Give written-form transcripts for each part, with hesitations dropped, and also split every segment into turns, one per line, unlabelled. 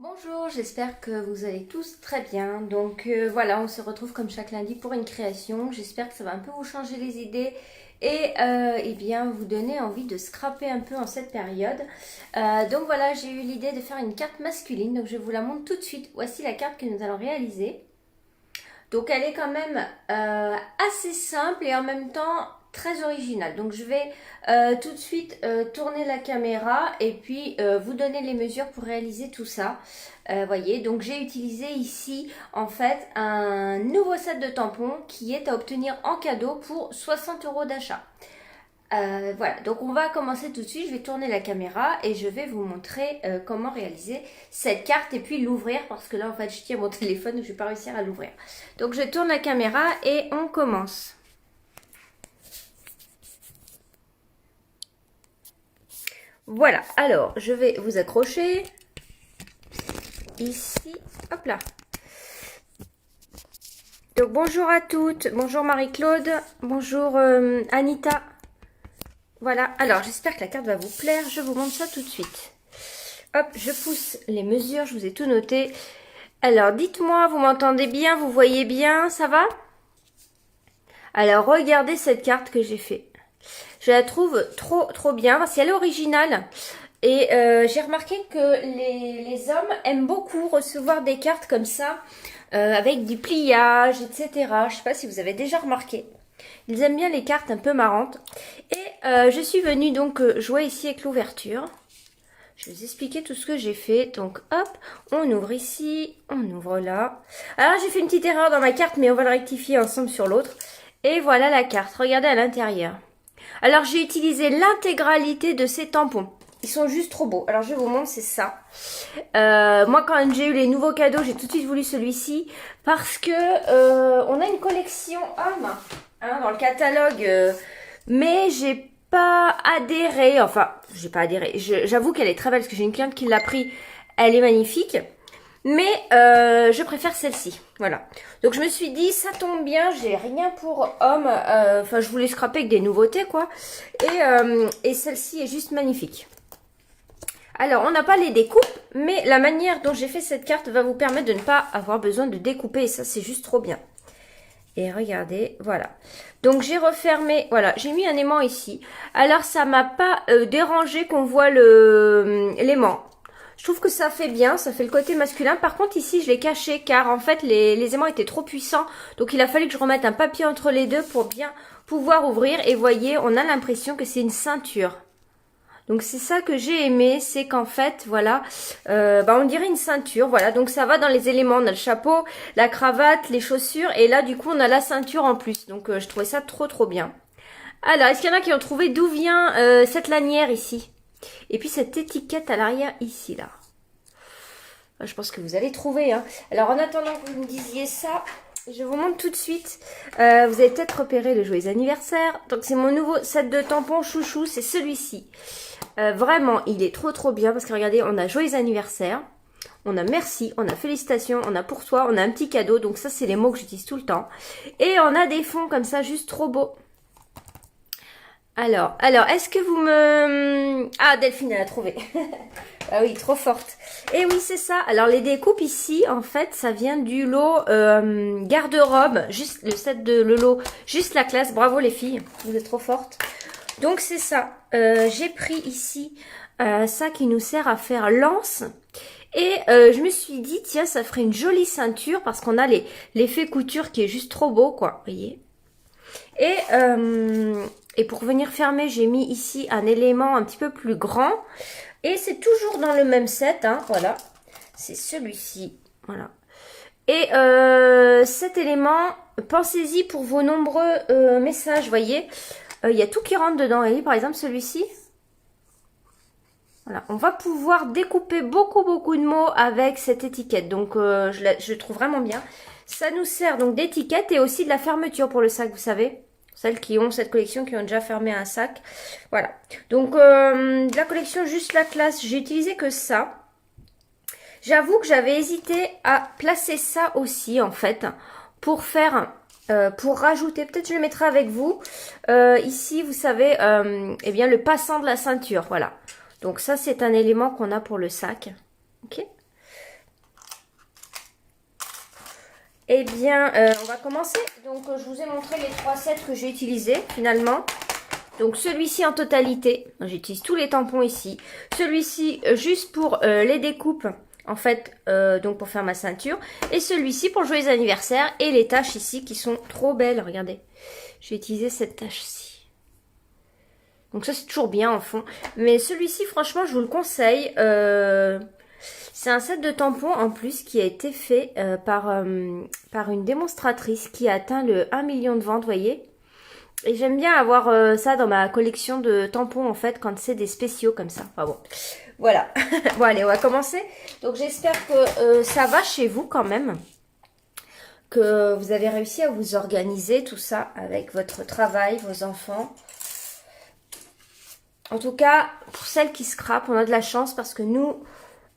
Bonjour, j'espère que vous allez tous très bien. Donc voilà, on se retrouve comme chaque lundi pour une création. J'espère que ça va un peu vous changer les idées et eh bien vous donner envie de scraper un peu en cette période. Donc voilà, j'ai eu l'idée de faire une carte masculine. Donc je vous la montre tout de suite. Voici la carte que nous allons réaliser. Donc elle est quand même assez simple et en même temps très originale. Donc je vais tout de suite tourner la caméra et puis vous donner les mesures pour réaliser tout ça. Voyez, donc j'ai utilisé ici en fait un nouveau set de tampons qui est à obtenir en cadeau pour 60 € d'achat. Voilà, donc on va commencer tout de suite. Je vais tourner la caméra et je vais vous montrer comment réaliser cette carte et puis l'ouvrir parce que là en fait je tiens mon téléphone donc je ne vais pas réussir à l'ouvrir. Donc je tourne la caméra et on commence. Voilà, alors je vais vous accrocher ici, hop là. Donc bonjour à toutes, bonjour Marie-Claude, bonjour Anita. Voilà, alors j'espère que la carte va vous plaire, je vous montre ça tout de suite. Hop, je pousse les mesures, je vous ai tout noté. Alors dites-moi, vous m'entendez bien, vous voyez bien, ça va? Alors regardez cette carte que j'ai fait. Je la trouve trop bien parce qu'elle est originale. Et j'ai remarqué que les hommes aiment beaucoup recevoir des cartes comme ça, avec du pliage, etc. Je sais pas si vous avez déjà remarqué. Ils aiment bien les cartes un peu marrantes. Et je suis venue donc jouer ici avec l'ouverture. Je vais vous expliquer tout ce que j'ai fait. Donc hop, on ouvre ici, on ouvre là. Alors j'ai fait une petite erreur dans ma carte, mais on va le rectifier ensemble sur l'autre. Et voilà la carte, regardez à l'intérieur. Alors j'ai utilisé l'intégralité de ces tampons. Ils sont juste trop beaux. Alors je vous montre, c'est ça. Moi quand j'ai eu les nouveaux cadeaux, j'ai tout de suite voulu celui-ci. Parce que on a une collection homme dans le catalogue. Mais j'ai pas adhéré. Enfin, j'ai pas adhéré. J'avoue qu'elle est très belle parce que j'ai une cliente qui l'a pris. Elle est magnifique. Mais je préfère celle-ci, voilà. Donc je me suis dit, ça tombe bien, j'ai rien pour homme. Enfin, je voulais scraper avec des nouveautés, quoi. Et celle-ci est juste magnifique. Alors, on n'a pas les découpes, mais la manière dont j'ai fait cette carte va vous permettre de ne pas avoir besoin de découper. Et ça, c'est juste trop bien. Et regardez, voilà. Donc j'ai refermé, voilà, j'ai mis un aimant ici. Alors ça m'a pas dérangé qu'on voit l'aimant. Je trouve que ça fait bien, ça fait le côté masculin. Par contre ici je l'ai caché car en fait les aimants étaient trop puissants. Donc il a fallu que je remette un papier entre les deux pour bien pouvoir ouvrir. Et voyez, on a l'impression que c'est une ceinture. Donc c'est ça que j'ai aimé, c'est qu'en fait, voilà, on dirait une ceinture, voilà. Donc ça va dans les éléments, on a le chapeau, la cravate, les chaussures, et là du coup on a la ceinture en plus. Donc je trouvais ça trop bien. Alors, est-ce qu'il y en a qui ont trouvé d'où vient cette lanière ici? Et puis cette étiquette à l'arrière ici, là. Je pense que vous allez trouver, hein. Alors en attendant que vous me disiez ça, je vous montre tout de suite. Vous avez peut-être repéré le joyeux anniversaire. Donc c'est mon nouveau set de tampons chouchou, c'est celui-ci. Vraiment, il est trop bien parce que regardez, on a joyeux anniversaire, on a merci, on a félicitations, on a pour toi, on a un petit cadeau. Donc ça, c'est les mots que j'utilise tout le temps. Et on a des fonds comme ça, juste trop beaux. Alors, est-ce que vous me... Ah, Delphine, elle a trouvé. Ah oui, trop forte. Et oui, c'est ça. Alors, les découpes ici, en fait, ça vient du lot garde-robe. Juste le set de le lot, juste la classe. Bravo les filles, vous êtes trop fortes. Donc, c'est ça. J'ai pris ici ça qui nous sert à faire lance. Et je me suis dit, tiens, ça ferait une jolie ceinture parce qu'on a l'effet couture qui est juste trop beau, quoi. Vous voyez ? Et pour venir fermer, j'ai mis ici un élément un petit peu plus grand. Et c'est toujours dans le même set, hein, voilà. C'est celui-ci, voilà. Et cet élément, pensez-y pour vos nombreux messages, voyez. Il y a tout qui rentre dedans. Et par exemple, celui-ci. Voilà, on va pouvoir découper beaucoup de mots avec cette étiquette. Donc, je trouve vraiment bien. Ça nous sert donc d'étiquette et aussi de la fermeture pour le sac, vous savez. Celles qui ont cette collection, qui ont déjà fermé un sac. Voilà. Donc, de la collection juste la classe, j'ai utilisé que ça. J'avoue que j'avais hésité à placer ça aussi, en fait, pour faire... pour rajouter, peut-être je le mettrai avec vous. Ici, vous savez, eh bien, le passant de la ceinture, voilà. Donc ça, c'est un élément qu'on a pour le sac. Ok. Eh bien, on va commencer. Donc, je vous ai montré les 3 sets que j'ai utilisés finalement. Donc, celui-ci en totalité. J'utilise tous les tampons ici. Celui-ci juste pour les découpes, en fait, donc pour faire ma ceinture. Et celui-ci pour jouer les anniversaires. Et les taches ici qui sont trop belles. Regardez, j'ai utilisé cette tache-ci. Donc ça, c'est toujours bien en fond. Mais celui-ci, franchement, je vous le conseille. C'est un set de tampons en plus qui a été fait par une démonstratrice qui a atteint le 1 million de ventes, vous voyez. Et j'aime bien avoir ça dans ma collection de tampons en fait quand c'est des spéciaux comme ça. Enfin bon, voilà. Bon allez, on va commencer. Donc j'espère que ça va chez vous quand même. Que vous avez réussi à vous organiser tout ça avec votre travail, vos enfants. En tout cas, pour celles qui scrapent, on a de la chance parce que nous...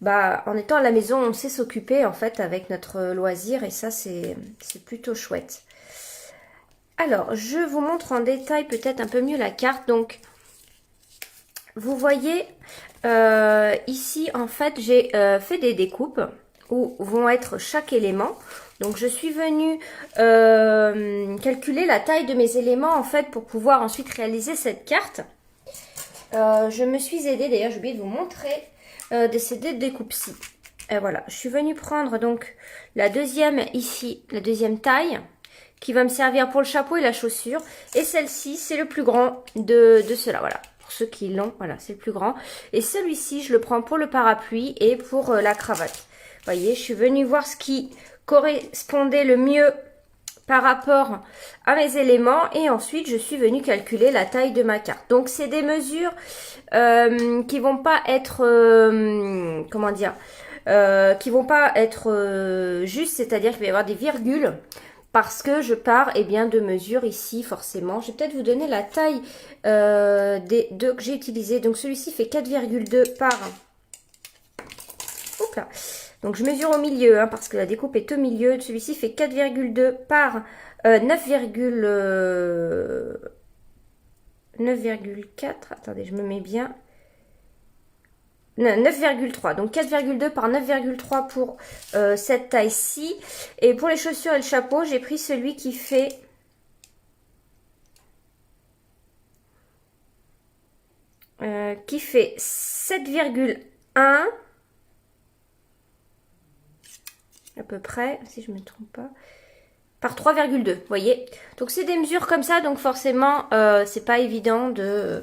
Bah, en étant à la maison, on sait s'occuper en fait avec notre loisir et ça c'est plutôt chouette. Alors, je vous montre en détail peut-être un peu mieux la carte. Donc, vous voyez ici en fait j'ai fait des découpes où vont être chaque élément. Donc, je suis venue calculer la taille de mes éléments en fait pour pouvoir ensuite réaliser cette carte. Je me suis aidée, d'ailleurs j'ai oublié de vous montrer. De ces deux découpes-ci. Voilà, je suis venue prendre donc la deuxième ici, la deuxième taille, qui va me servir pour le chapeau et la chaussure. Et celle-ci, c'est le plus grand de ceux-là, voilà. Pour ceux qui l'ont, voilà, c'est le plus grand. Et celui-ci, je le prends pour le parapluie et pour la cravate. Vous voyez, je suis venue voir ce qui correspondait le mieux par rapport à mes éléments et ensuite je suis venue calculer la taille de ma carte. Donc c'est des mesures qui vont pas être comment dire qui vont pas être justes, c'est-à-dire qu'il va y avoir des virgules parce que je pars bien de mesures ici forcément. Je vais peut-être vous donner la taille des deux que j'ai utilisés. Donc celui-ci fait 4,2 par hop là. Donc je mesure au milieu hein, parce que la découpe est au milieu. Celui-ci fait 4,2 par 9,4. Attendez, je me mets bien. 9,3. Donc 4,2 par 9,3 pour cette taille-ci. Et pour les chaussures et le chapeau, j'ai pris celui qui fait... qui fait 7,1. À peu près, si je ne me trompe pas, par 3,2, vous voyez. Donc c'est des mesures comme ça, donc forcément c'est pas évident de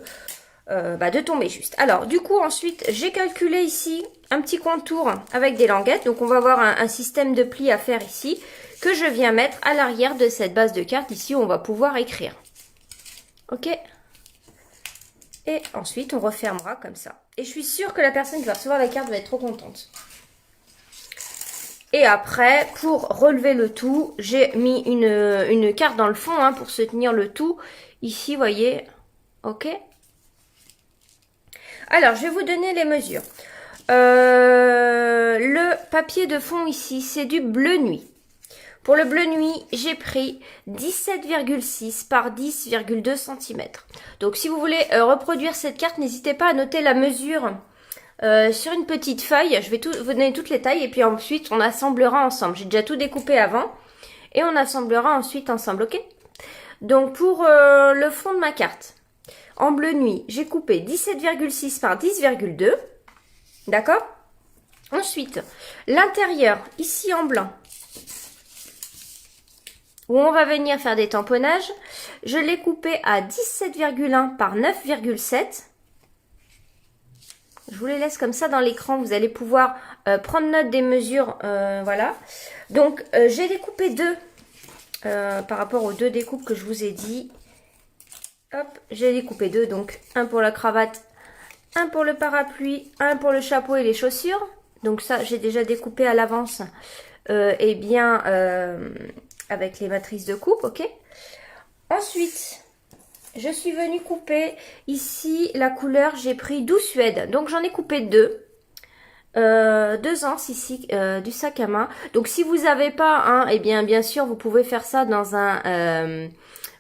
tomber juste. Alors du coup ensuite j'ai calculé ici un petit contour avec des languettes. Donc on va avoir un système de plis à faire ici que je viens mettre à l'arrière de cette base de carte ici où on va pouvoir écrire. Ok. Et ensuite on refermera comme ça. Et je suis sûre que la personne qui va recevoir la carte va être trop contente. Et après, pour relever le tout, j'ai mis une carte dans le fond hein, pour se tenir le tout. Ici, vous voyez. Ok. Alors, je vais vous donner les mesures. Le papier de fond ici, c'est du bleu nuit. Pour le bleu nuit, j'ai pris 17,6 par 10,2 cm. Donc, si vous voulez reproduire cette carte, n'hésitez pas à noter la mesure... sur une petite feuille, je vais vous donner toutes les tailles et puis ensuite on assemblera ensemble. J'ai déjà tout découpé avant et on assemblera ensuite ensemble, ok? Donc pour le fond de ma carte, en bleu nuit, j'ai coupé 17,6 par 10,2, d'accord? Ensuite, l'intérieur, ici en blanc, où on va venir faire des tamponnages, je l'ai coupé à 17,1 par 9,7. Je vous les laisse comme ça dans l'écran, vous allez pouvoir prendre note des mesures, voilà. Donc, j'ai découpé deux, par rapport aux deux découpes que je vous ai dit. Hop, j'ai découpé deux, donc un pour la cravate, un pour le parapluie, un pour le chapeau et les chaussures. Donc ça, j'ai déjà découpé à l'avance, avec les matrices de coupe, ok. Ensuite... je suis venue couper ici la couleur, j'ai pris Doux Suède. Donc j'en ai coupé deux. Deux anses ici du sac à main. Donc si vous n'avez pas, hein, bien sûr vous pouvez faire ça dans un...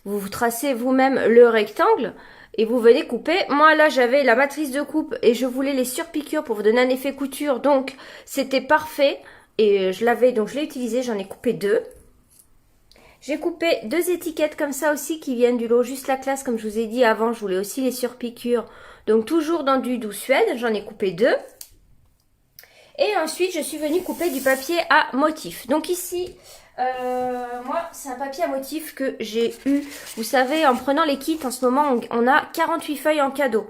vous tracez vous-même le rectangle et vous venez couper. Moi là j'avais la matrice de coupe et je voulais les surpiqûres pour vous donner un effet couture. Donc c'était parfait et je l'avais, donc je l'ai utilisé, j'en ai coupé deux. J'ai coupé 2 étiquettes comme ça aussi qui viennent du lot Juste la classe. Comme je vous ai dit avant, je voulais aussi les surpiqûres. Donc toujours dans du Doux Suède, j'en ai coupé 2. Et ensuite, je suis venue couper du papier à motif. Donc ici, moi, c'est un papier à motif que j'ai eu. Vous savez, en prenant les kits, en ce moment, on a 48 feuilles en cadeau.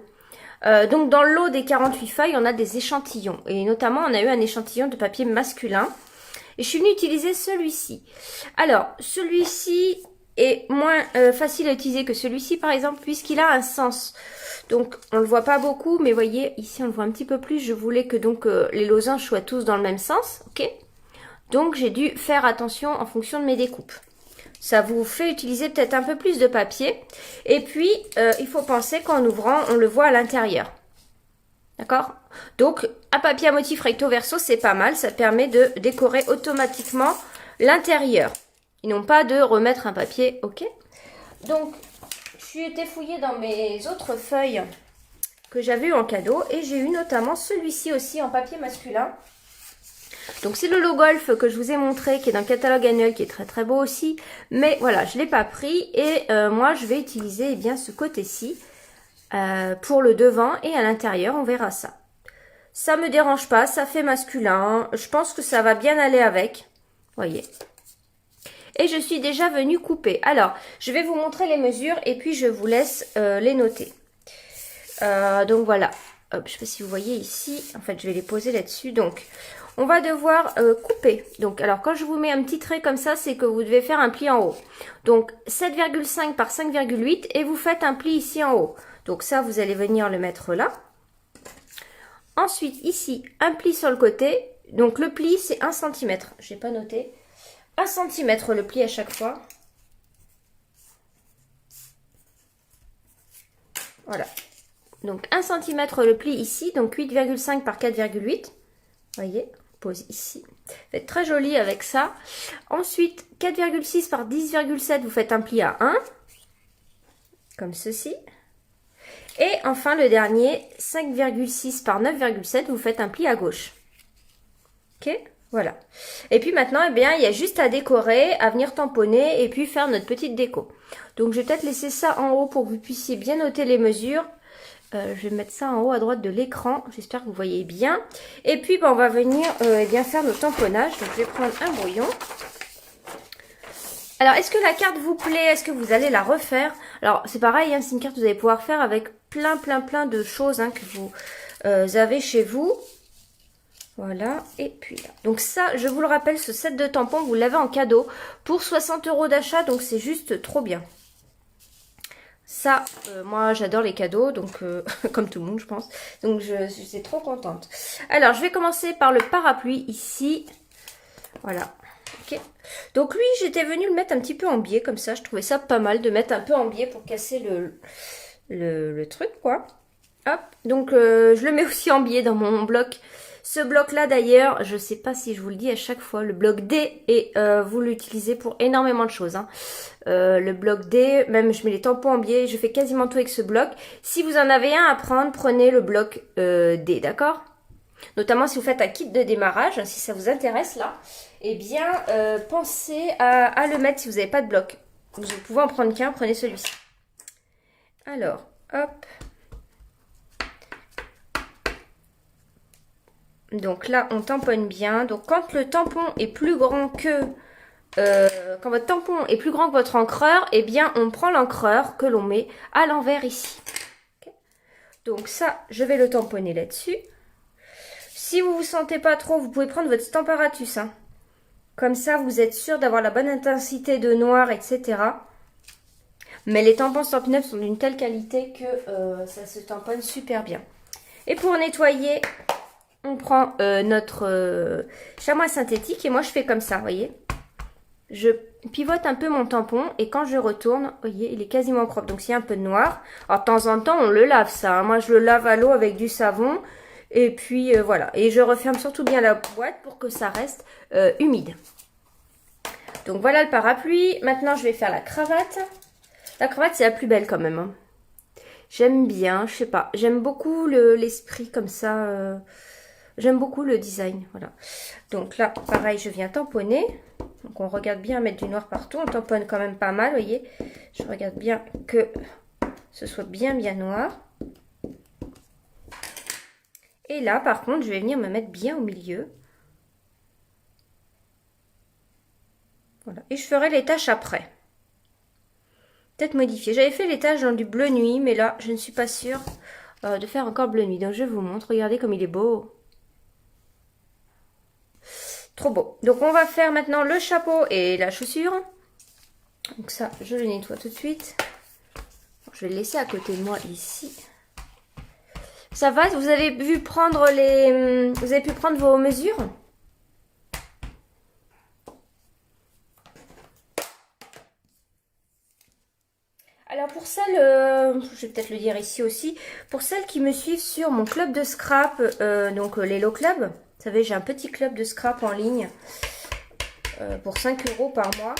Donc dans le lot des 48 feuilles, on a des échantillons. Et notamment, on a eu un échantillon de papier masculin. Et je suis venue utiliser celui-ci. Alors, celui-ci est moins facile à utiliser que celui-ci, par exemple, puisqu'il a un sens. Donc, on ne le voit pas beaucoup, mais voyez, ici, on le voit un petit peu plus. Je voulais que donc les losanges soient tous dans le même sens, ok? Donc, j'ai dû faire attention en fonction de mes découpes. Ça vous fait utiliser peut-être un peu plus de papier. Et puis, il faut penser qu'en ouvrant, on le voit à l'intérieur. D'accord? Donc, un papier à motif recto verso, c'est pas mal. Ça permet de décorer automatiquement l'intérieur. Et non pas de remettre un papier, ok? Donc, j'ai été fouillée dans mes autres feuilles que j'avais eu en cadeau. Et j'ai eu notamment celui-ci aussi en papier masculin. Donc, c'est le lot Golf que je vous ai montré, qui est dans le catalogue annuel, qui est très très beau aussi. Mais voilà, je ne l'ai pas pris. Et moi, je vais utiliser bien ce côté-ci. Pour le devant et à l'intérieur, on verra ça. Ça me dérange pas, ça fait masculin. Je pense que ça va bien aller avec. Voyez. Et je suis déjà venue couper. Alors, je vais vous montrer les mesures et puis je vous laisse les noter. Donc voilà. Hop, je sais pas si vous voyez ici. En fait, je vais les poser là-dessus. Donc, on va devoir couper. Donc, alors quand je vous mets un petit trait comme ça, c'est que vous devez faire un pli en haut. Donc, 7,5 par 5,8 et vous faites un pli ici en haut. Donc ça, vous allez venir le mettre là. Ensuite, ici, un pli sur le côté. Donc le pli, c'est 1 cm. Je n'ai pas noté. 1 cm le pli à chaque fois. Voilà. Donc 1 cm le pli ici. Donc 8,5 par 4,8. Voyez, pose ici. Faites très joli avec ça. Ensuite, 4,6 par 10,7, vous faites un pli à 1. Comme ceci. Et enfin, le dernier, 5,6 par 9,7, vous faites un pli à gauche. Ok, voilà. Et puis maintenant, eh bien, il y a juste à décorer, à venir tamponner et puis faire notre petite déco. Donc, je vais peut-être laisser ça en haut pour que vous puissiez bien noter les mesures. Je vais mettre ça en haut à droite de l'écran. J'espère que vous voyez bien. Et puis, on va venir eh bien, faire nos tamponnages. Donc, je vais prendre un brouillon. Alors, est-ce que la carte vous plaît? Est-ce que vous allez la refaire? Alors, c'est pareil, hein, c'est une carte que vous allez pouvoir faire avec plein de choses que vous avez chez vous. Voilà, et puis là. Donc ça, je vous le rappelle, ce set de tampons, vous l'avez en cadeau pour 60 € d'achat, donc c'est juste trop bien. Ça, moi j'adore les cadeaux, donc comme tout le monde je pense. Donc je suis trop contente. Alors, je vais commencer par le parapluie ici. Voilà. Okay. Donc lui, j'étais venue le mettre un petit peu en biais, comme ça. Je trouvais ça pas mal de mettre un peu en biais pour casser le truc, quoi. Hop. Donc je le mets aussi en biais dans mon bloc. Ce bloc-là, d'ailleurs, je sais pas si je vous le dis à chaque fois, le bloc D, et vous l'utilisez pour énormément de choses. Hein. Le bloc D, même je mets les tampons en biais, je fais quasiment tout avec ce bloc. Si vous en avez un à prendre, prenez le bloc D, d'accord? Notamment si vous faites un kit de démarrage, si ça vous intéresse là, eh bien pensez à le mettre si vous n'avez pas de bloc. Vous pouvez en prendre qu'un, prenez celui-ci. Alors, hop. Donc là, on tamponne bien. Donc quand le tampon est plus grand que... quand votre tampon est plus grand que votre encreur, eh bien on prend l'encreur que l'on met à l'envers ici. Okay. Donc ça, je vais le tamponner là-dessus. Si vous ne vous sentez pas trop, vous pouvez prendre votre Stamparatus. Hein. Comme ça, vous êtes sûr d'avoir la bonne intensité de noir, etc. Mais les tampons Stampin' Up sont d'une telle qualité que ça se tamponne super bien. Et pour nettoyer, on prend notre chamois synthétique. Et moi, je fais comme ça, vous voyez. Je pivote un peu mon tampon. Et quand je retourne, vous voyez, il est quasiment propre. Donc, s'il y a un peu de noir, alors de temps en temps, on le lave ça. Hein. Moi, je le lave à l'eau avec du savon. Et puis voilà, et je referme surtout bien la boîte pour que ça reste humide. Donc voilà le parapluie. Maintenant je vais faire la cravate. La cravate c'est la plus belle quand même. Hein. J'aime bien, je sais pas, j'aime beaucoup l'esprit comme ça. J'aime beaucoup le design, voilà. Donc là pareil je viens tamponner. Donc on regarde bien à mettre du noir partout. On tamponne quand même pas mal, vous voyez. Je regarde bien que ce soit bien noir. Et là, par contre, je vais venir me mettre bien au milieu. Voilà. Et je ferai les taches après. Peut-être modifier. J'avais fait les taches dans du bleu nuit, mais là, je ne suis pas sûre de faire encore bleu nuit. Donc je vous montre. Regardez comme il est beau. Trop beau. Donc on va faire maintenant le chapeau et la chaussure. Donc ça, je le nettoie tout de suite. Je vais le laisser à côté de moi ici. Ça va? Vous avez pu prendre vos mesures? Alors pour celles, je vais peut-être le dire ici aussi, pour celles qui me suivent sur mon club de scrap, donc l'Hello Club, vous savez j'ai un petit club de scrap en ligne pour 5 € par mois.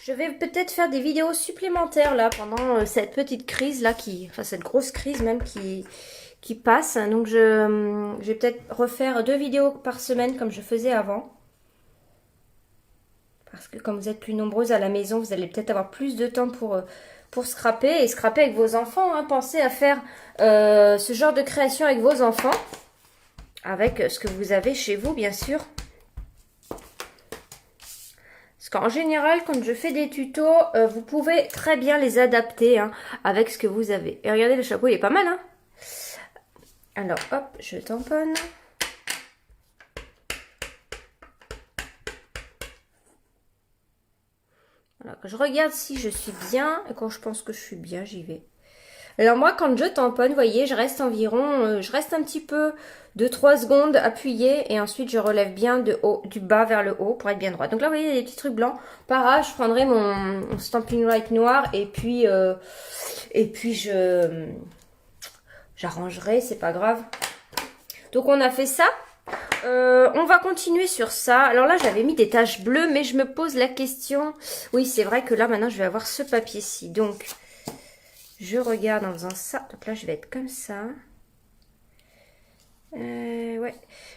Je vais peut-être faire des vidéos supplémentaires là pendant cette petite crise là, enfin cette grosse crise même qui passe. Donc je vais peut-être refaire 2 vidéos par semaine comme je faisais avant. Parce que comme vous êtes plus nombreuses à la maison, vous allez peut-être avoir plus de temps pour scraper et scraper avec vos enfants. Hein. Pensez à faire ce genre de création avec vos enfants. Avec ce que vous avez chez vous, bien sûr. Parce qu'en général, quand je fais des tutos, vous pouvez très bien les adapter hein, avec ce que vous avez. Et regardez, le chapeau, il est pas mal. Hein. Alors, hop, je tamponne. Voilà, je regarde si je suis bien. Et quand je pense que je suis bien, j'y vais. Alors moi, quand je tamponne, vous voyez, je reste environ, je reste un petit peu de 3 secondes appuyée et ensuite je relève bien du bas vers le haut pour être bien droit. Donc là, vous voyez, il y a des petits trucs blancs. Pareil, je prendrai mon Stampin' Right noir et puis j'arrangerai, c'est pas grave. Donc on a fait ça. On va continuer sur ça. Alors là, j'avais mis des taches bleues, mais je me pose la question. Oui, c'est vrai que là, maintenant, je vais avoir ce papier-ci. Donc, je regarde en faisant ça. Donc là, je vais être comme ça. Ouais.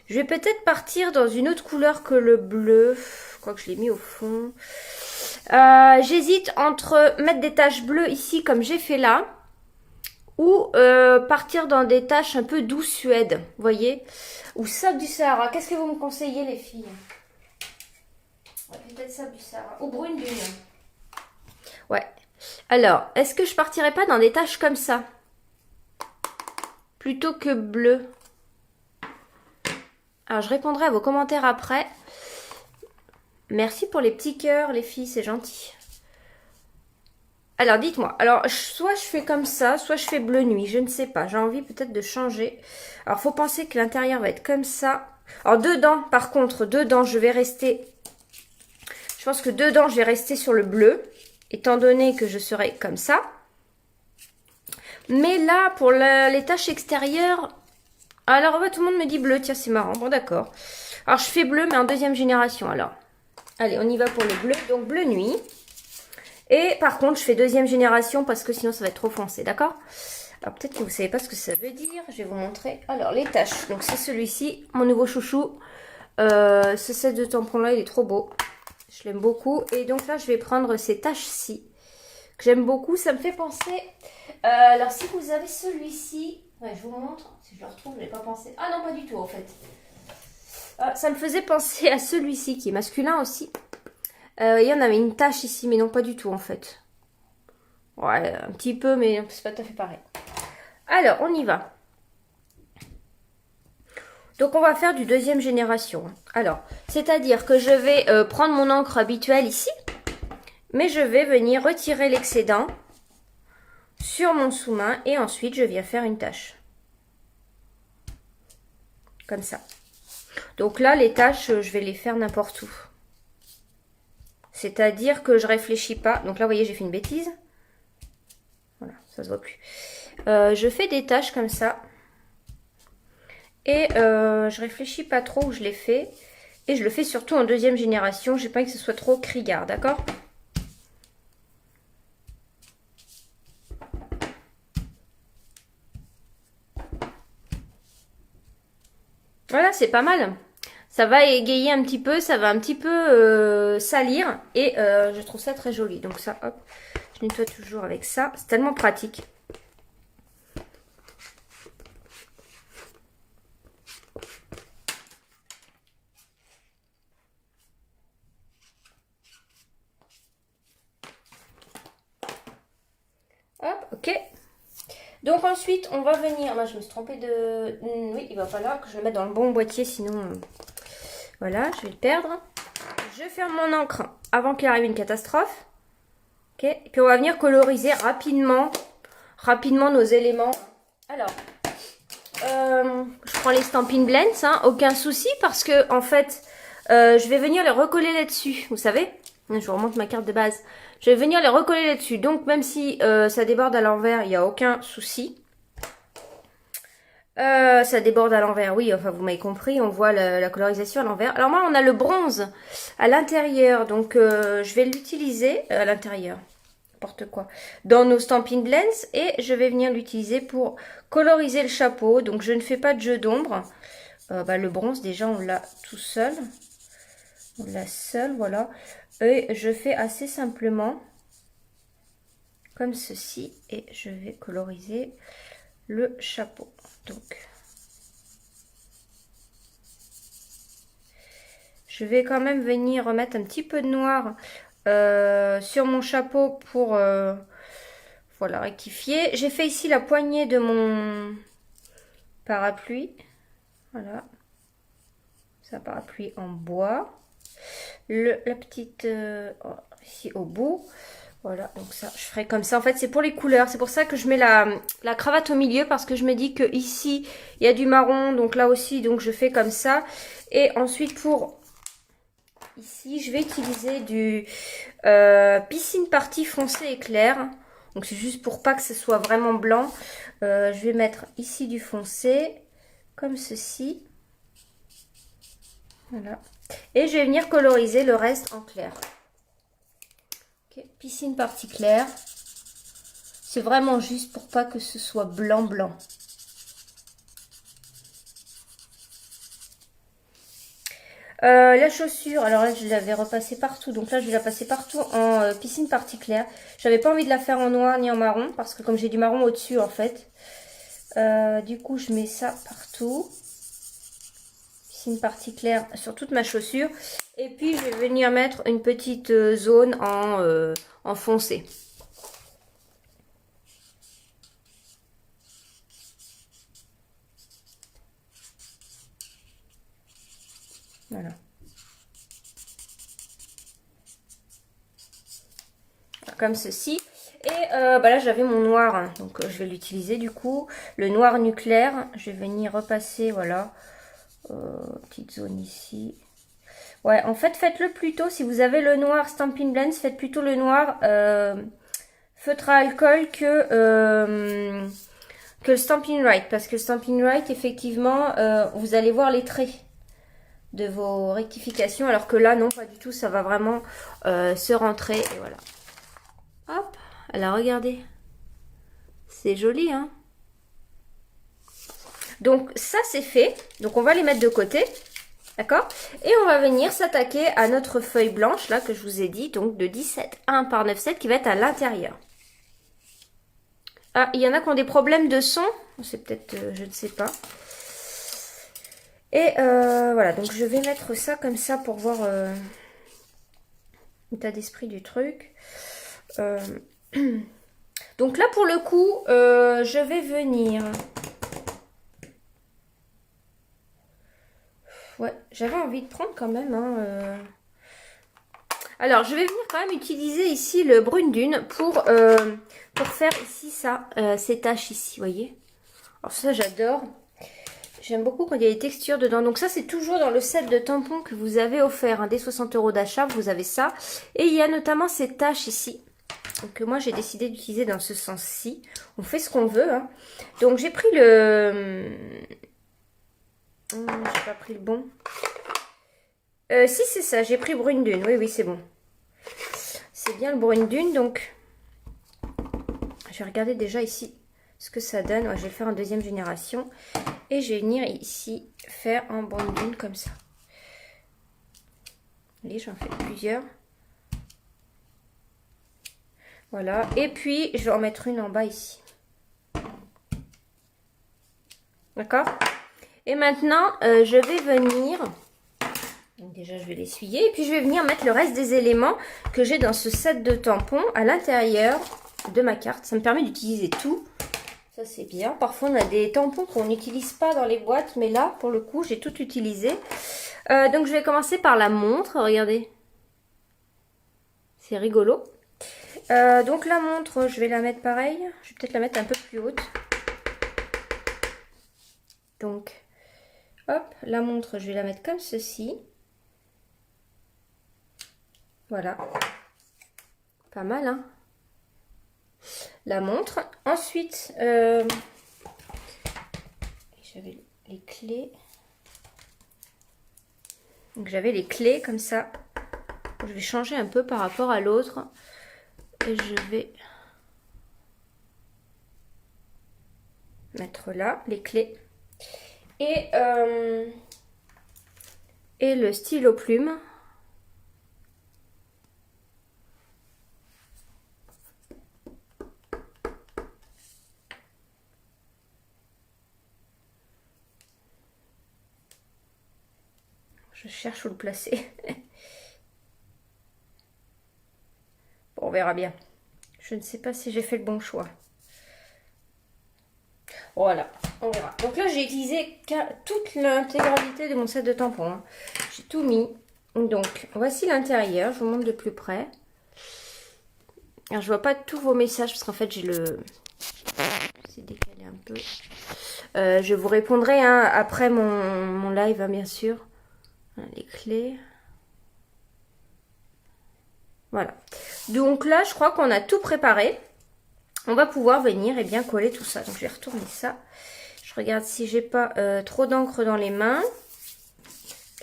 Je vais peut-être partir dans une autre couleur que le bleu. Quoique je l'ai mis au fond. J'hésite entre mettre des taches bleues ici, comme j'ai fait là. Ou partir dans des taches un peu doux suède. Vous voyez? Ou sable du Sahara. Qu'est-ce que vous me conseillez, les filles? Ouais, peut-être sable du Sahara. Ou brune dune. Ouais. Alors, est-ce que je partirais pas dans des taches comme ça? Plutôt que bleu. Alors, je répondrai à vos commentaires après. Merci pour les petits cœurs, les filles, c'est gentil. Alors, dites-moi. Alors, soit je fais comme ça, soit je fais bleu nuit. Je ne sais pas. J'ai envie peut-être de changer. Alors, faut penser que l'intérieur va être comme ça. Alors, dedans, par contre, dedans, je vais rester... Je pense que dedans, je vais rester sur le bleu. Étant donné que je serai comme ça. Mais là, pour les taches extérieures... Alors, ouais, tout le monde me dit bleu. Tiens, c'est marrant. Bon, d'accord. Alors, je fais bleu, mais en deuxième génération, alors. Allez, on y va pour le bleu. Donc, bleu nuit. Et par contre, je fais deuxième génération parce que sinon, ça va être trop foncé, d'accord? Alors, peut-être que vous ne savez pas ce que ça veut dire. Je vais vous montrer. Alors, les taches. Donc, c'est celui-ci, mon nouveau chouchou. Ce set de tampons-là, il est trop beau. Je l'aime beaucoup. Et donc là, je vais prendre ces taches-ci que j'aime beaucoup. Ça me fait penser... alors, si vous avez celui-ci... Ouais, je vous montre. Si je le retrouve, je n'ai pas pensé. Ah non, pas du tout, en fait. Ça me faisait penser à celui-ci qui est masculin aussi. Il y en avait une tache ici, mais non, pas du tout, en fait. Ouais, un petit peu, mais c'est pas tout à fait pareil. Alors, on y va. Donc, on va faire du deuxième génération. Alors, c'est-à-dire que je vais prendre mon encre habituelle ici. Mais je vais venir retirer l'excédent sur mon sous-main. Et ensuite, je viens faire une tache. Comme ça. Donc là, les taches, je vais les faire n'importe où. C'est-à-dire que je réfléchis pas. Donc là, vous voyez, j'ai fait une bêtise. Voilà, ça se voit plus. Je fais des taches comme ça. Et je réfléchis pas trop où je les fais. Et je le fais surtout en deuxième génération. J'ai pas envie que ce soit trop criard, d'accord? Voilà, c'est pas mal. Ça va égayer un petit peu, ça va un petit peu salir. Et je trouve ça très joli. Donc ça, hop, je nettoie toujours avec ça. C'est tellement pratique. Hop, ok. Donc ensuite, on va venir... Moi, je me suis trompée de... Oui, il va falloir que je le mette dans le bon boîtier, sinon... Voilà, je vais le perdre. Je ferme mon encre avant qu'il arrive une catastrophe. Ok. Et puis on va venir coloriser rapidement nos éléments. Alors, je prends les Stampin' Blends, hein, aucun souci, parce que en fait, je vais venir les recoller là-dessus, vous savez. Je vous remonte ma carte de base. Je vais venir les recoller là-dessus. Donc, même si ça déborde à l'envers, il n'y a aucun souci. Ça déborde à l'envers, oui, enfin vous m'avez compris, on voit la colorisation à l'envers. Alors moi, on a le bronze à l'intérieur, donc je vais l'utiliser à l'intérieur, n'importe quoi, dans nos Stampin' Blends, et je vais venir l'utiliser pour coloriser le chapeau. Donc je ne fais pas de jeu d'ombre. Le bronze, déjà, on l'a tout seul. On l'a seul, voilà. Et je fais assez simplement, comme ceci, et je vais coloriser le chapeau. Donc, je vais quand même venir remettre un petit peu de noir sur mon chapeau pour voilà, rectifier. J'ai fait ici la poignée de mon parapluie. Voilà. C'est un parapluie en bois. La petite ici au bout. Voilà, donc ça, je ferai comme ça. En fait, c'est pour les couleurs. C'est pour ça que je mets la cravate au milieu, parce que je me dis que ici il y a du marron, donc là aussi, donc je fais comme ça. Et ensuite, pour ici, je vais utiliser du piscine party foncé et clair. Donc c'est juste pour pas que ce soit vraiment blanc. Je vais mettre ici du foncé, comme ceci. Voilà. Et je vais venir coloriser le reste en clair. Okay. Piscine partie claire. C'est vraiment juste pour pas que ce soit blanc blanc. La chaussure, alors là je l'avais repassée partout, donc là je vais la passer partout en piscine partie claire. J'avais pas envie de la faire en noir ni en marron, parce que comme j'ai du marron au dessus en fait, du coup je mets ça partout. Piscine partie claire sur toute ma chaussure. Et puis je vais venir mettre une petite zone en foncé. Voilà. Comme ceci. Et là j'avais mon noir, hein, donc je vais l'utiliser du coup. Le noir nucléaire, je vais venir repasser, voilà. Petite zone ici. Ouais, en fait, faites-le plutôt, si vous avez le noir Stampin' Blends, faites plutôt le noir feutre à alcool que le Stampin' Right. Parce que le Stampin' Right, effectivement, vous allez voir les traits de vos rectifications. Alors que là, non, pas du tout, ça va vraiment se rentrer. Et voilà. Hop, alors regardez. C'est joli, hein? Donc ça, c'est fait. Donc on va les mettre de côté. D'accord? Et on va venir s'attaquer à notre feuille blanche, là, que je vous ai dit, donc de 17,1 par 9,7, qui va être à l'intérieur. Ah, il y en a qui ont des problèmes de son. C'est peut-être, je ne sais pas. Et voilà, donc je vais mettre ça comme ça pour voir l'état d'esprit du truc. Donc là, pour le coup, je vais venir... Ouais, j'avais envie de prendre quand même. Hein, Alors, je vais venir quand même utiliser ici le brune dune pour faire ici ça, ces taches ici, vous voyez. Alors ça, j'adore. J'aime beaucoup quand il y a des textures dedans. Donc ça, c'est toujours dans le set de tampons que vous avez offert. Hein, des 60 € d'achat, vous avez ça. Et il y a notamment ces taches ici. Donc moi, j'ai décidé d'utiliser dans ce sens-ci. On fait ce qu'on veut. Hein. Donc j'ai pris le... j'ai pas pris le bon. Si, c'est ça. J'ai pris brune dune. Oui, oui, c'est bon. C'est bien le brune dune. Donc, je vais regarder déjà ici ce que ça donne. Ouais, je vais le faire en deuxième génération. Et je vais venir ici faire en brune dune comme ça. voyez, j'en fais plusieurs. Voilà. Et puis, je vais en mettre une en bas ici. D'accord? Et maintenant, je vais venir... Donc déjà, je vais l'essuyer. Et puis, je vais venir mettre le reste des éléments que j'ai dans ce set de tampons à l'intérieur de ma carte. Ça me permet d'utiliser tout. Ça, c'est bien. Parfois, on a des tampons qu'on n'utilise pas dans les boîtes. Mais là, pour le coup, j'ai tout utilisé. Donc, je vais commencer par la montre. Regardez. C'est rigolo. Donc, la montre, je vais la mettre pareil. Je vais peut-être la mettre un peu plus haute. Donc, hop, la montre, je vais la mettre comme ceci. Voilà. Pas mal, hein? La montre. Ensuite, j'avais les clés. Donc, j'avais les clés comme ça. Je vais changer un peu par rapport à l'autre. Et je vais mettre là les clés. Et le stylo plume. Je cherche où le placer. Bon, on verra bien. Je ne sais pas si j'ai fait le bon choix. Voilà, on verra. Donc là, j'ai utilisé toute l'intégralité de mon set de tampons. Hein. J'ai tout mis. Donc, voici l'intérieur. Je vous montre de plus près. Alors, je vois pas tous vos messages parce qu'en fait, j'ai le... C'est décalé un peu. Je vous répondrai hein, après mon live, hein, bien sûr. Les clés. Voilà. Donc là, je crois qu'on a tout préparé. On va pouvoir venir et bien coller tout ça. Donc, je vais retourner ça. Je regarde si j'ai pas trop d'encre dans les mains.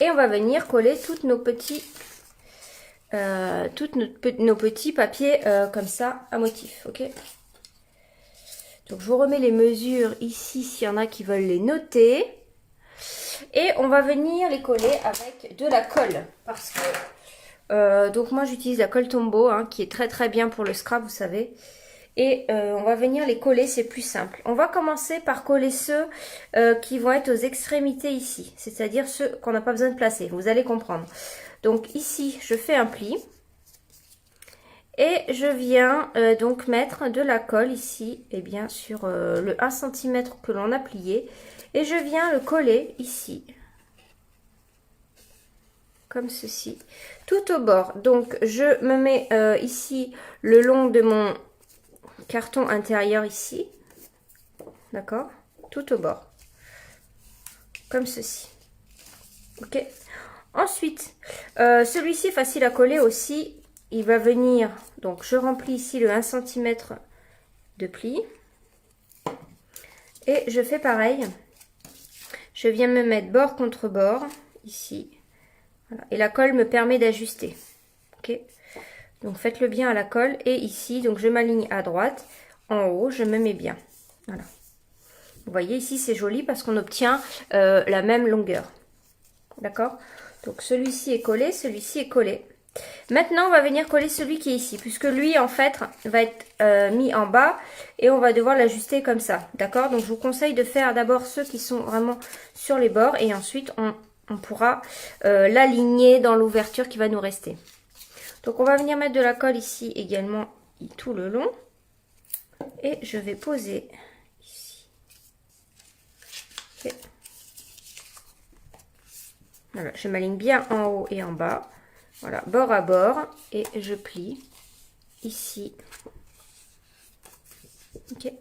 Et on va venir coller toutes nos petits... nos petits papiers comme ça à motif, ok? Donc je vous remets les mesures ici s'il y en a qui veulent les noter. Et on va venir les coller avec de la colle. Parce que donc moi j'utilise la colle Tombow hein, qui est très très bien pour le scrap, vous savez. Et on va venir les coller, c'est plus simple. On va commencer par coller ceux qui vont être aux extrémités ici. C'est-à-dire ceux qu'on n'a pas besoin de placer, vous allez comprendre. Donc ici, je fais un pli. Et je viens donc mettre de la colle ici, et bien sur le 1 cm que l'on a plié. Et je viens le coller ici. Comme ceci. Tout au bord. Donc je me mets ici le long de mon carton intérieur ici. D'accord? Tout au bord. Comme ceci. Ok? Ensuite, celui-ci facile à coller aussi. Il va venir, donc je remplis ici le 1 cm de pli. Et je fais pareil. Je viens me mettre bord contre bord, ici. Voilà. Et la colle me permet d'ajuster. Ok? Donc faites-le bien à la colle. Et ici, donc je m'aligne à droite. En haut, je me mets bien. Voilà. Vous voyez, ici c'est joli parce qu'on obtient la même longueur. D'accord? Donc celui-ci est collé, celui-ci est collé. Maintenant, on va venir coller celui qui est ici, puisque lui, en fait, va être mis en bas et on va devoir l'ajuster comme ça. D'accord? Donc, je vous conseille de faire d'abord ceux qui sont vraiment sur les bords et ensuite, on pourra l'aligner dans l'ouverture qui va nous rester. Donc, on va venir mettre de la colle ici également tout le long. Et je vais poser ici. Okay. Voilà, je m'aligne bien en haut et en bas. Voilà, bord à bord. Et je plie ici. Ok.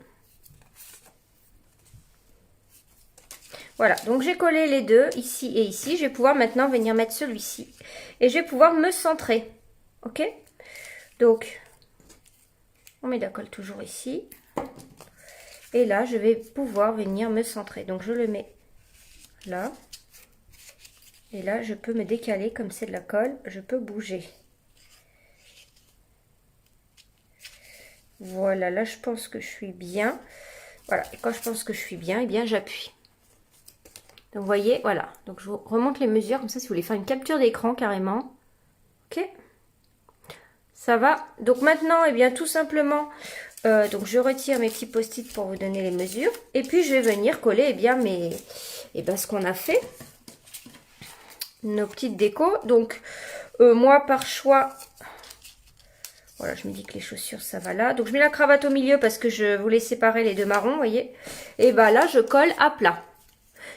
Voilà, donc j'ai collé les deux, ici et ici. Je vais pouvoir maintenant venir mettre celui-ci. Et je vais pouvoir me centrer. Ok? Donc, on met de la colle toujours ici. Et là, je vais pouvoir venir me centrer. Donc, je le mets là. Et là, je peux me décaler comme c'est de la colle. Je peux bouger. Voilà, là, je pense que je suis bien. Voilà, et quand je pense que je suis bien, eh bien, j'appuie. Donc, vous voyez, voilà. Donc, je vous remonte les mesures. Comme ça, si vous voulez faire une capture d'écran, carrément. Ok, ça va. Donc maintenant, eh bien tout simplement, donc je retire mes petits post-it pour vous donner les mesures. Et puis je vais venir coller eh bien ce qu'on a fait. Nos petites décos. Donc moi par choix, voilà, je me dis que les chaussures ça va là. Donc je mets la cravate au milieu parce que je voulais séparer les deux marrons, vous voyez. Et bah là je colle à plat.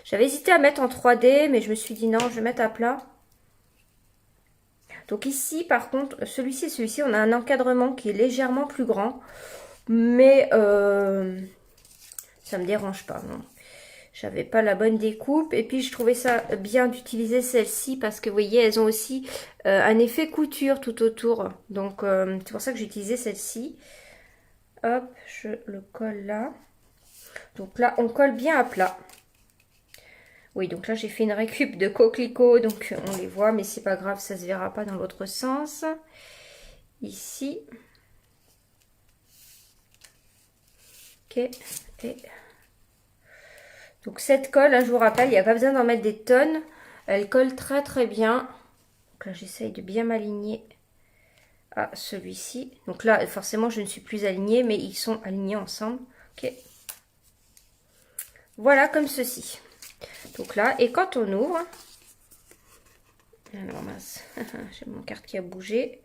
J'avais hésité à mettre en 3D, mais je me suis dit non, je vais mettre à plat. Donc ici, par contre, celui-ci et celui-ci, on a un encadrement qui est légèrement plus grand. Mais ça me dérange pas, non. J'avais pas la bonne découpe. Et puis, je trouvais ça bien d'utiliser celle-ci parce que, vous voyez, elles ont aussi un effet couture tout autour. Donc, c'est pour ça que j'ai utilisé celle-ci. Hop, je le colle là. Donc là, on colle bien à plat. Oui, donc là, j'ai fait une récup de coquelicots, donc on les voit, mais c'est pas grave, ça se verra pas dans l'autre sens. Ici. Ok. Et... donc cette colle, hein, je vous rappelle, il n'y a pas besoin d'en mettre des tonnes. Elle colle très très bien. Donc là, j'essaye de bien m'aligner à celui-ci. Donc là, forcément, je ne suis plus alignée, mais ils sont alignés ensemble. Ok. Voilà, comme ceci. Donc là, et quand on ouvre... alors mince, j'ai mon carte qui a bougé.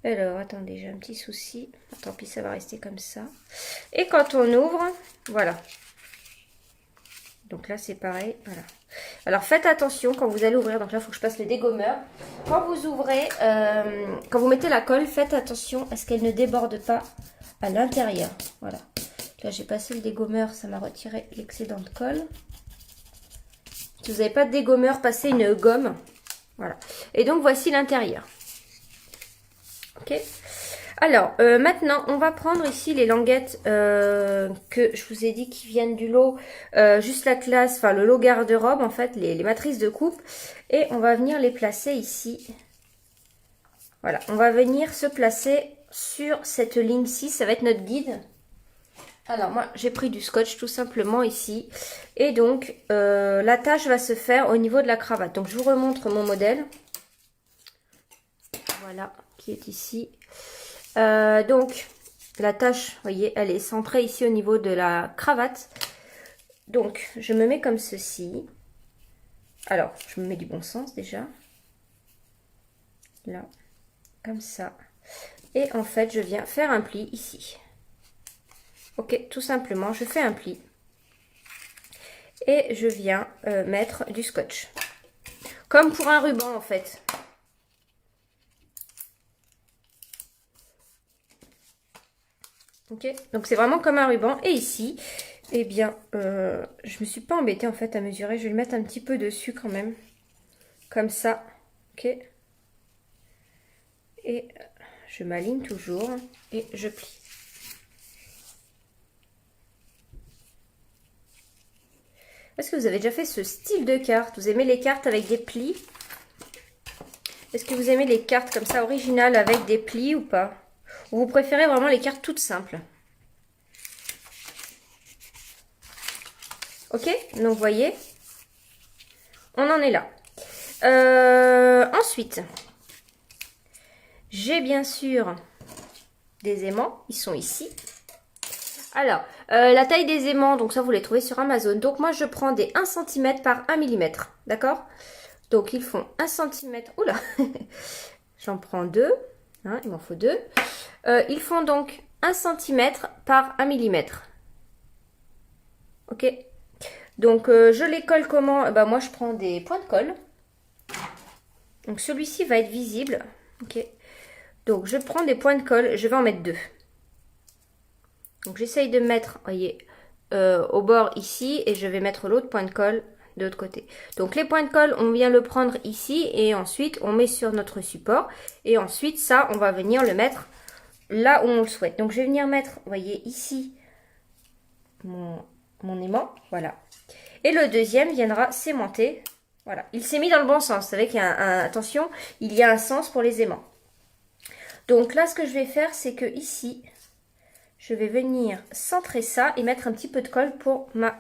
Alors, attendez, j'ai un petit souci. Tant pis, ça va rester comme ça. Et quand on ouvre, voilà. Donc là, c'est pareil, voilà. Alors, faites attention quand vous allez ouvrir. Donc là, il faut que je passe le dégommeur. Quand vous ouvrez, quand vous mettez la colle, faites attention à ce qu'elle ne déborde pas à l'intérieur. Voilà. Là, j'ai passé le dégommeur, ça m'a retiré l'excédent de colle. Si vous n'avez pas de dégommeur, passez une gomme. Voilà. Et donc, voici l'intérieur. Ok. Alors, maintenant, on va prendre ici les languettes que je vous ai dit qui viennent du lot, juste la classe, enfin le lot garde-robe, en fait, les matrices de coupe. Et on va venir les placer ici. Voilà, on va venir se placer sur cette ligne-ci, ça va être notre guide. Alors, moi, j'ai pris du scotch tout simplement ici. Et donc, la tâche va se faire au niveau de la cravate. Donc, je vous remontre mon modèle. Voilà, qui est ici. Donc, la tâche, vous voyez, elle est centrée ici au niveau de la cravate. Donc, je me mets comme ceci. Alors, je me mets du bon sens déjà. Là, comme ça. Et en fait, je viens faire un pli ici. Ok, tout simplement, je fais un pli. Et je viens mettre du scotch. Comme pour un ruban, en fait. Ok, donc c'est vraiment comme un ruban. Et ici, eh bien, je me suis pas embêtée en fait à mesurer. Je vais le mettre un petit peu dessus quand même. Comme ça. Ok. Et je m'aligne toujours. Et je plie. Est-ce que vous avez déjà fait ce style de carte? Vous aimez les cartes avec des plis? Est-ce que vous aimez les cartes comme ça originales avec des plis ou pas? Ou vous préférez vraiment les cartes toutes simples? Ok, donc vous voyez, on en est là. Ensuite, j'ai bien sûr des aimants, ils sont ici. Alors, la taille des aimants, donc ça vous les trouvez sur Amazon. Donc moi je prends des 1 cm par 1 mm, d'accord? Donc ils font 1 cm, oula, j'en prends 2, hein, il m'en faut 2. Ils font donc 1 cm par 1 mm. Ok? Donc je les colle comment? Bah, moi je prends des points de colle. Donc celui-ci va être visible. Ok. Donc je prends des points de colle, je vais en mettre 2. Donc j'essaye de mettre, voyez, au bord ici et je vais mettre l'autre point de colle de l'autre côté. Donc les points de colle, on vient le prendre ici et ensuite on met sur notre support. Et ensuite ça, on va venir le mettre là où on le souhaite. Donc je vais venir mettre, voyez, ici mon aimant, voilà. Et le deuxième viendra s'aimanter. Voilà, il s'est mis dans le bon sens. Vous savez qu'il y a attention, il y a un sens pour les aimants. Donc là, ce que je vais faire, c'est que ici, je vais venir centrer ça et mettre un petit peu de colle pour ma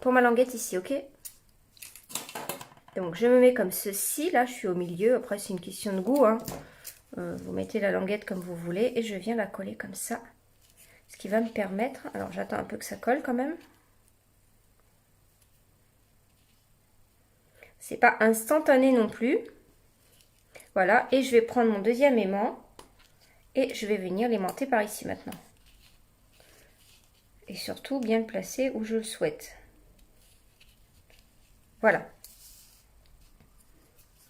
languette ici, ok? Donc je me mets comme ceci, là je suis au milieu, après c'est une question de goût, hein. Vous mettez la languette comme vous voulez et je viens la coller comme ça. Ce qui va me permettre, alors j'attends un peu que ça colle quand même. C'est pas instantané non plus. Voilà, et je vais prendre mon deuxième aimant et je vais venir l'aimanter par ici maintenant. Et surtout bien le placer où je le souhaite. Voilà.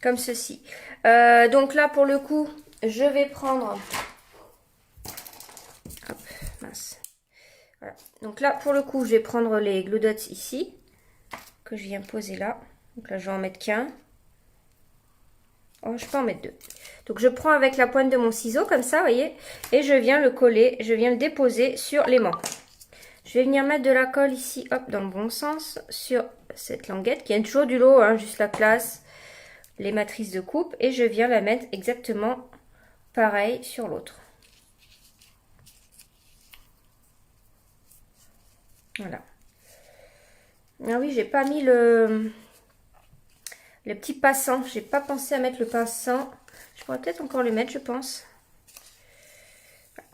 Comme ceci. Donc là, pour le coup, je vais prendre... Hop, mince. Voilà. Donc là, pour le coup, je vais prendre les glue dots ici, que je viens poser là. Donc là, je vais en mettre qu'un. Oh, je peux en mettre deux. Donc je prends avec la pointe de mon ciseau, comme ça, vous voyez, et je viens le coller, je viens le déposer sur l'aimant. Je vais venir mettre de la colle ici, hop, dans le bon sens, sur cette languette, qui a toujours du lot, hein, juste la place, les matrices de coupe, et je viens la mettre exactement pareil sur l'autre. Voilà. Ah oui, j'ai pas mis le petit passant, j'ai pas pensé à mettre le passant. Je pourrais peut-être encore le mettre, je pense.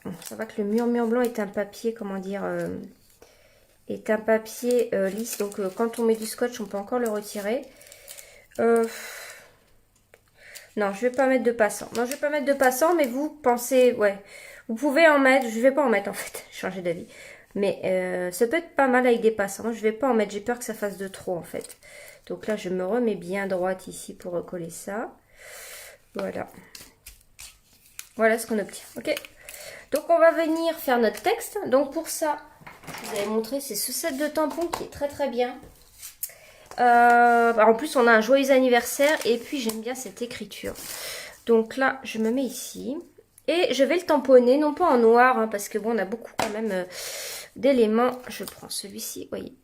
Bon, ça va que le mur blanc est un papier, comment dire, est un papier lisse, donc quand on met du scotch, on peut encore le retirer. Non, je vais pas mettre de passant. Non, je vais pas mettre de passant, mais vous pensez, ouais, vous pouvez en mettre. Je vais pas en mettre en fait, changer d'avis. Mais ça peut être pas mal avec des passants. Je vais pas en mettre, j'ai peur que ça fasse de trop en fait. Donc là, je me remets bien droite ici pour recoller ça. Voilà. Voilà ce qu'on obtient, ok. Donc on va venir faire notre texte. Donc pour ça, je vous avais montré, c'est ce set de tampons qui est très très bien. En plus, on a un joyeux anniversaire et puis j'aime bien cette écriture. Donc là, je me mets ici et je vais le tamponner, non pas en noir, hein, parce que bon, on a beaucoup quand même d'éléments. Je prends celui-ci, voyez.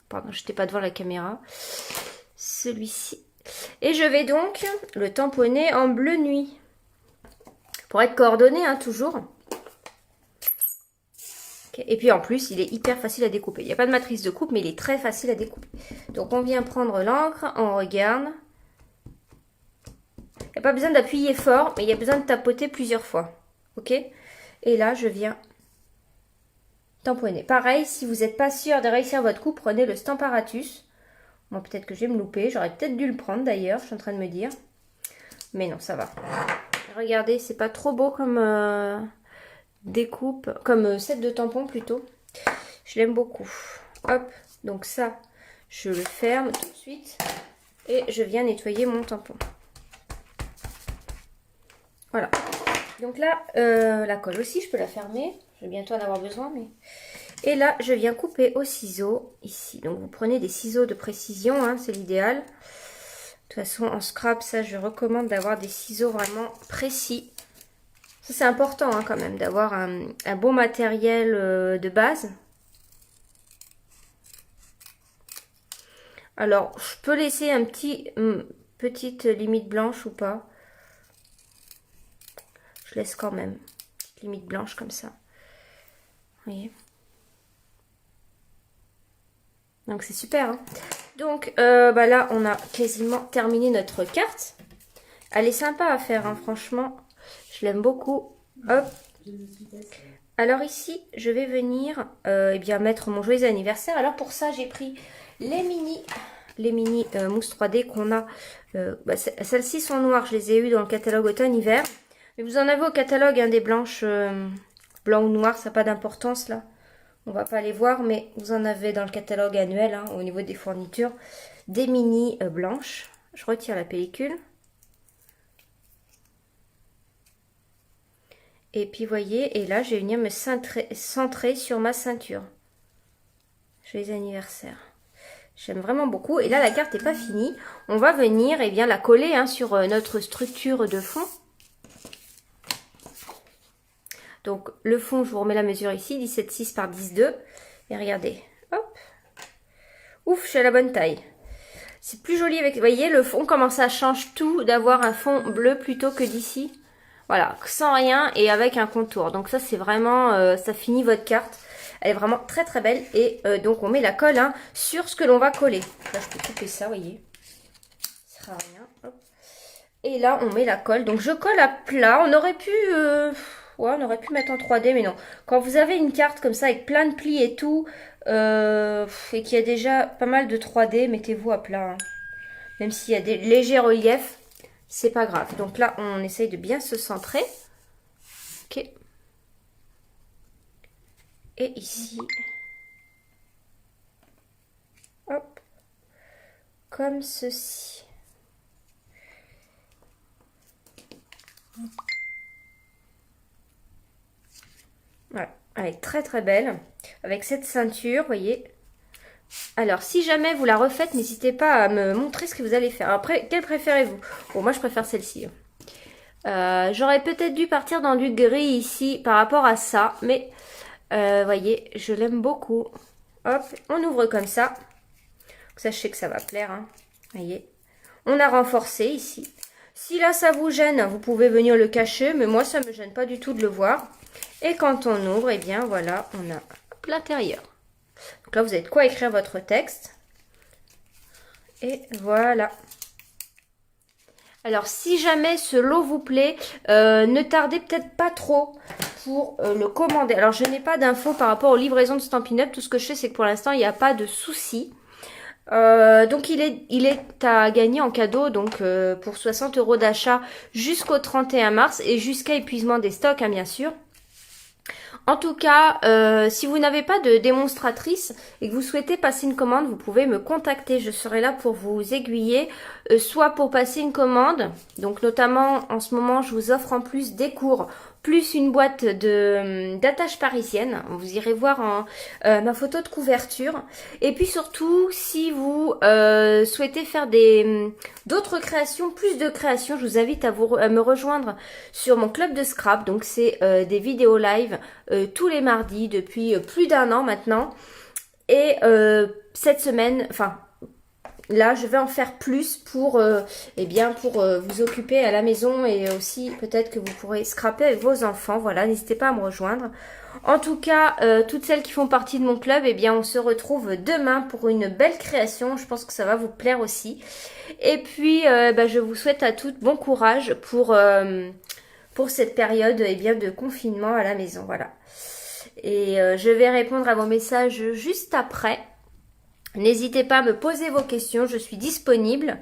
Pardon, je n'étais pas devant la caméra. Celui-ci. Et je vais donc le tamponner en bleu nuit. Pour être coordonné, hein, toujours. Okay. Et puis en plus, il est hyper facile à découper. Il n'y a pas de matrice de coupe, mais il est très facile à découper. Donc on vient prendre l'encre, on regarde. Il n'y a pas besoin d'appuyer fort, mais il y a besoin de tapoter plusieurs fois. Ok? Et là, je viens tamponner. Pareil, si vous n'êtes pas sûr de réussir votre coupe, prenez le Stamparatus. Bon, peut-être que je vais me louper. J'aurais peut-être dû le prendre d'ailleurs, je suis en train de me dire. Mais non, ça va. Regardez, c'est pas trop beau comme... découpe, comme set de tampons plutôt. Je l'aime beaucoup. Hop, donc ça, je le ferme tout de suite et je viens nettoyer mon tampon. Voilà. Donc là, la colle aussi, je peux la fermer. Je vais bientôt en avoir besoin. Mais... Et là, je viens couper au ciseau ici. Donc vous prenez des ciseaux de précision, hein, c'est l'idéal. De toute façon, en scrap, ça, je recommande d'avoir des ciseaux vraiment précis. Ça, c'est important hein, quand même, d'avoir un bon matériel de base. Alors, je peux laisser petite limite blanche ou pas. Je laisse quand même. Petite limite blanche comme ça. Vous voyez? Donc, c'est super. Hein. Donc, là, on a quasiment terminé notre carte. Elle est sympa à faire, hein, franchement. Je l'aime beaucoup. Hop. Alors ici, je vais venir mettre mon joyeux anniversaire. Alors pour ça, j'ai pris les mini mousse 3D qu'on a. Celles-ci sont noires, je les ai eues dans le catalogue automne-hiver. Mais vous en avez au catalogue des blanches, blanc ou noir, ça n'a pas d'importance là. On va pas les voir, mais vous en avez dans le catalogue annuel, hein, au niveau des fournitures, des mini blanches. Je retire la pellicule. Et puis, vous voyez, et là, je vais venir me centrer sur ma ceinture. Joyeux anniversaire. J'aime vraiment beaucoup. Et là, la carte n'est pas finie. On va venir la coller hein, sur notre structure de fond. Donc, le fond, je vous remets la mesure ici, 17,6 par 10,2. Et regardez, hop. Ouf, je suis à la bonne taille. C'est plus joli avec, vous voyez, le fond, comment ça change tout d'avoir un fond bleu plutôt que d'ici. Voilà, sans rien et avec un contour. Donc ça, c'est vraiment, ça finit votre carte. Elle est vraiment très très belle. Et donc, on met la colle hein, sur ce que l'on va coller. Là, je peux couper ça, vous voyez. sert à rien. Hop. Et là, on met la colle. Donc, je colle à plat. On aurait pu... ouais, on aurait pu mettre en 3D, mais non. Quand vous avez une carte comme ça, avec plein de plis et tout, et qu'il y a déjà pas mal de 3D, mettez-vous à plat. Hein. Même s'il y a des légers reliefs, c'est pas grave. Donc là, on essaye de bien se centrer. Ok. Et ici... Hop. Comme ceci. Voilà, elle est très très belle. Avec cette ceinture, vous voyez. Alors, si jamais vous la refaites, n'hésitez pas à me montrer ce que vous allez faire. Après, quelle préférez-vous? Bon, moi je préfère celle-ci. J'aurais peut-être dû partir dans du gris ici par rapport à ça. Mais, voyez, je l'aime beaucoup. Hop, on ouvre comme ça. Sachez que ça va plaire. Hein. Voyez. On a renforcé ici. Si là ça vous gêne, vous pouvez venir le cacher, mais moi ça me gêne pas du tout de le voir. Et quand on ouvre, eh bien voilà, on a l'intérieur. Donc là vous avez de quoi écrire votre texte. Et voilà. Alors si jamais ce lot vous plaît, ne tardez peut-être pas trop pour le commander. Alors je n'ai pas d'infos par rapport aux livraisons de Stampin' Up. Tout ce que je sais c'est que pour l'instant il n'y a pas de souci. Donc il est à gagner en cadeau donc pour 60 € d'achat jusqu'au 31 mars et jusqu'à épuisement des stocks hein, bien sûr. En tout cas, si vous n'avez pas de démonstratrice et que vous souhaitez passer une commande, vous pouvez me contacter. Je serai là pour vous aiguiller, soit pour passer une commande. Donc notamment, en ce moment, je vous offre en plus des cours, plus une boîte d'attache parisienne. Vous irez voir ma photo de couverture. Et puis surtout, si vous souhaitez faire d'autres créations, plus de créations, je vous invite à me rejoindre sur mon club de scrap. Donc c'est des vidéos live tous les mardis depuis plus d'1 an maintenant. Et cette semaine, enfin là je vais en faire plus pour vous occuper à la maison et aussi peut-être que vous pourrez scraper avec vos enfants. Voilà, n'hésitez pas à me rejoindre. En tout cas, toutes celles qui font partie de mon club, eh bien on se retrouve demain pour une belle création. Je pense que ça va vous plaire aussi. Et puis je vous souhaite à toutes bon courage pour cette période de confinement à la maison. Voilà. Et je vais répondre à vos messages juste après. N'hésitez pas à me poser vos questions, je suis disponible.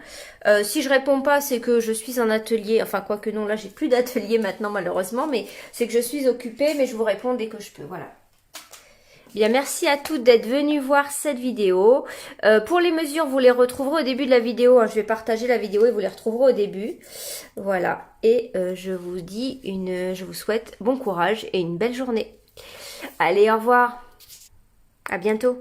Si je réponds pas, c'est que je suis en atelier. Enfin, quoique non, là, j'ai plus d'atelier maintenant, malheureusement. Mais c'est que je suis occupée, mais je vous réponds dès que je peux. Voilà. Bien, merci à toutes d'être venues voir cette vidéo. Pour les mesures, vous les retrouverez au début de la vidéo. Hein. Je vais partager la vidéo et vous les retrouverez au début. Voilà. Et je vous souhaite bon courage et une belle journée. Allez, au revoir. À bientôt.